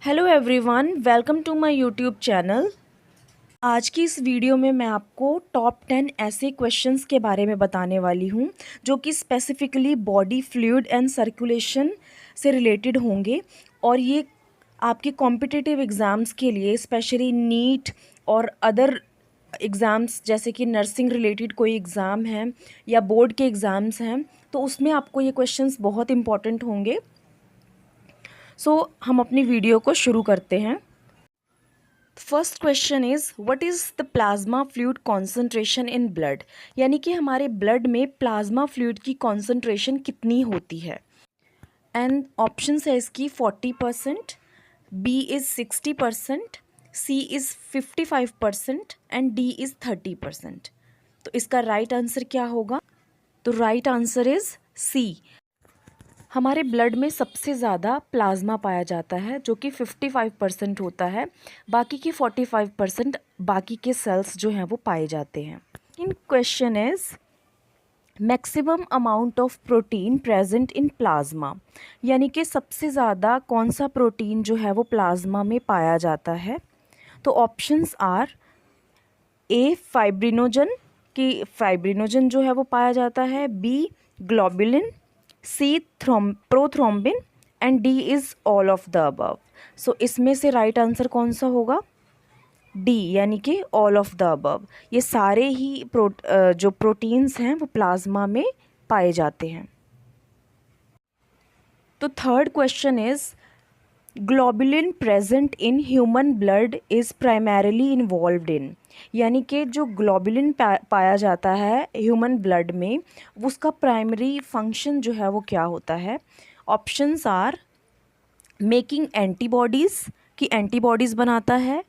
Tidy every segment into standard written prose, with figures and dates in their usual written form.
Hello everyone, welcome to my YouTube channel. आज की इस वीडियो में मैं आपको टॉप 10 ऐसे क्वेश्चंस के बारे में बताने वाली हूँ जो कि specifically body fluid and circulation से रिलेटेड होंगे और ये आपके कॉम्पिटिटिव एग्ज़ाम्स के लिए स्पेशली नीट और अदर एग्ज़ाम्स जैसे कि नर्सिंग रिलेटेड कोई एग्ज़ाम है या बोर्ड के एग्ज़ाम्स हैं तो उसमें आपको ये क्वेश्चंस बहुत इंपॉर्टेंट होंगे। सो हम अपनी वीडियो को शुरू करते हैं। First question is what is the plasma fluid concentration in blood, यानी कि हमारे ब्लड में प्लाज्मा फ्लूइड की कॉन्सेंट्रेशन कितनी होती है। एंड ऑप्शन है इसकी 40%, B is 60%, C is 55% and D is 30%। तो इसका राइट आंसर क्या होगा? तो राइट आंसर इज़ सी। हमारे ब्लड में सबसे ज़्यादा प्लाज्मा पाया जाता है जो कि 55% होता है, बाकी के 45% बाकी के सेल्स जो हैं वो पाए जाते हैं। In question is maximum amount of protein present in plasma, यानी कि सबसे ज़्यादा कौन सा प्रोटीन जो है वो प्लाज्मा में पाया जाता है। तो ऑप्शंस आर ए फाइब्रिनोजन, कि फाइब्रिनोजन जो है वो पाया जाता है, B globulin, C prothrombin and D is all of the above. So इसमें से राइट आंसर कौन सा होगा? डी, यानी कि ऑल ऑफ द अबव। ये सारे ही जो प्रोटीन्स हैं वो प्लाज्मा में पाए जाते हैं। तो third question is globulin present in human blood is primarily involved इन, यानी कि जो ग्लोबुलिन पाया जाता है ह्यूमन ब्लड में उसका प्राइमरी फंक्शन जो है वो क्या होता है। ऑप्शंस आर मेकिंग एंटीबॉडीज़, की एंटीबॉडीज़ बनाता है,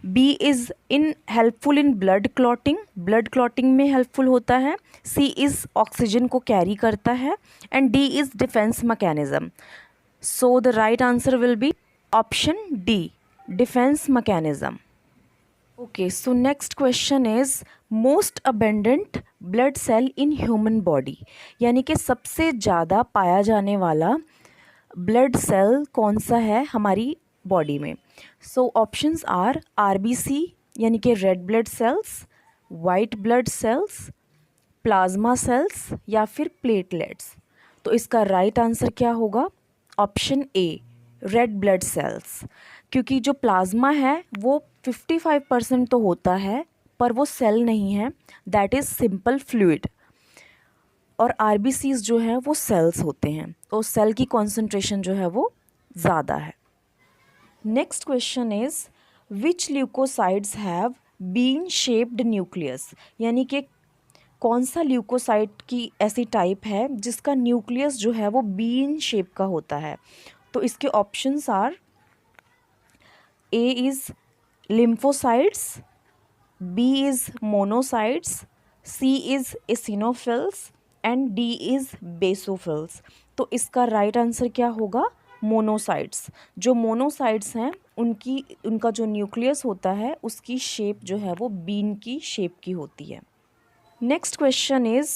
B is in helpful in blood clotting, blood clotting में हेल्पफुल होता है, सी इज़ ऑक्सीजन को कैरी करता है and D is defence mechanism. So the right answer will be option D, defence mechanism. Okay, so next question is most abundant blood cell in human body, यानी कि सबसे ज़्यादा पाया जाने वाला ब्लड सेल कौन सा है हमारी बॉडी में। सो ऑप्शंस आर आरबीसी, यानी कि red blood cells, white blood sales, plasma cells या फिर प्लेटलेट्स। तो इसका राइट आंसर क्या होगा? ऑप्शन ए, रेड ब्लड सेल्स, क्योंकि जो प्लाज्मा है वो 55% तो होता है पर वो सेल नहीं है, दैट इज़ सिंपल फ्लूइड, और आरबीसीज जो है वो सेल्स होते हैं, तो सेल की कॉन्सेंट्रेशन जो है वो ज़्यादा है। Next question is which leucocytes have bean shaped nucleus, यानी कि कौन सा ल्यूकोसाइट की ऐसी टाइप है जिसका न्यूक्लियस जो है वो बीन शेप का होता है। तो इसके options are A is lymphocytes, B is monocytes, C is eosinophils and D is basophils. तो इसका राइट आंसर क्या होगा? मोनोसाइट्स। जो मोनोसाइट्स हैं उनका जो न्यूक्लियस होता है उसकी शेप जो है वो बीन की शेप की होती है। Next question is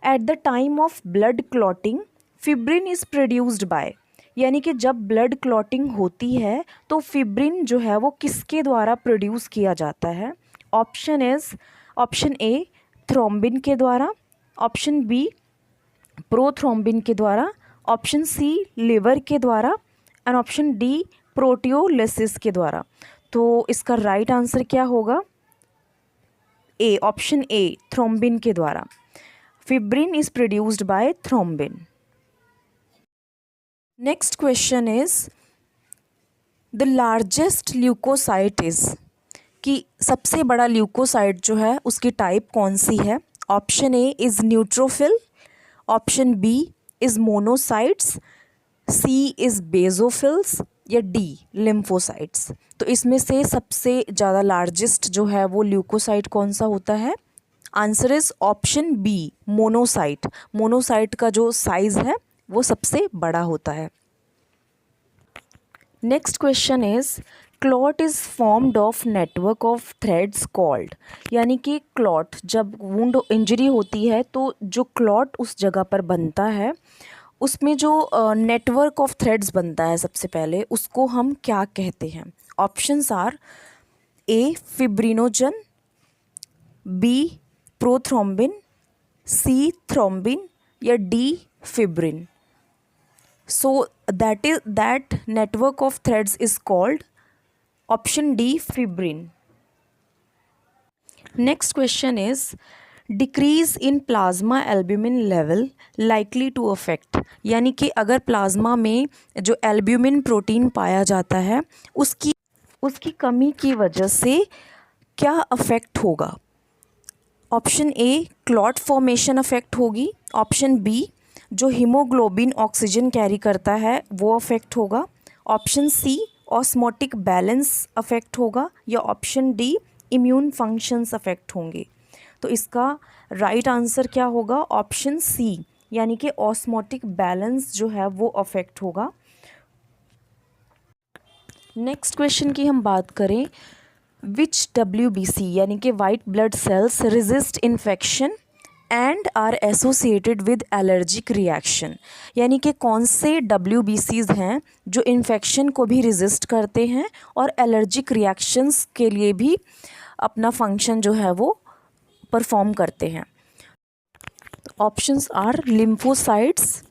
at the time of blood clotting fibrin is produced by, यानी कि जब ब्लड क्लॉटिंग होती है तो फिब्रिन जो है वो किसके द्वारा प्रोड्यूस किया जाता है। ऑप्शन ए थ्रोम्बिन के द्वारा, ऑप्शन बी प्रोथ्रोम्बिन के द्वारा, ऑप्शन सी लिवर के द्वारा एंड ऑप्शन डी प्रोटियोलिसिस के द्वारा। तो इसका राइट आंसर क्या होगा? ए, ऑप्शन ए, थ्रोम्बिन के द्वारा। Fibrin is produced by thrombin. Next question is the largest leucocyte is, कि सबसे बड़ा ल्यूकोसाइट जो है उसकी टाइप कौन सी है। Option A is neutrophil, option B is monocytes, C is basophils या डी लिम्फोसाइट्स। तो इसमें से सबसे ज़्यादा लार्जेस्ट जो है वो ल्यूकोसाइट कौन सा होता है? Answer is option B, monocyte. Monocyte का जो साइज़ है वो सबसे बड़ा होता है। Next question is clot is formed of network of threads called, यानी कि क्लॉट जब वुंड इंजरी होती है तो जो क्लॉट उस जगह पर बनता है उसमें जो नेटवर्क ऑफ थ्रेड्स बनता है सबसे पहले, उसको हम क्या कहते हैं? Options are A fibrinogen, B prothrombin, C thrombin या D fibrin. So that network of threads is called option D fibrin. Next question is decrease in plasma albumin level likely to affect, यानी कि अगर plasma में जो albumin protein पाया जाता है उसकी कमी की वजह से क्या अफेक्ट होगा? Option A clot formation affect होगी, ऑप्शन बी जो हीमोग्लोबिन ऑक्सीजन कैरी करता है वो अफेक्ट होगा, option C osmotic balance affect होगा या option D immune functions affect होंगे. तो इसका राइट आंसर क्या होगा? ऑप्शन सी, यानी कि ऑस्मोटिक बैलेंस जो है वो अफेक्ट होगा. नेक्स्ट क्वेश्चन की हम बात करें, विच WBC यानी कि white blood cells resist infection and are associated with allergic reaction, यानी कि कौन से WBCs हैं जो इन्फेक्शन को भी रेजिस्ट करते हैं और एलर्जिक रिएक्शंस के लिए भी अपना फंक्शन जो है वो परफॉर्म करते हैं. Options are lymphocytes,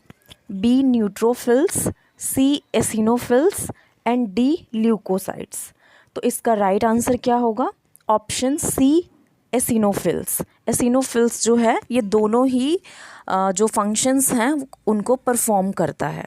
B neutrophils, C eosinophils and D leucocytes. तो इसका राइट आंसर क्या होगा? ऑप्शन सी एसिनोफिल्स. एसिनोफिल्स जो है ये दोनों ही जो फंक्शंस हैं उनको परफॉर्म करता है.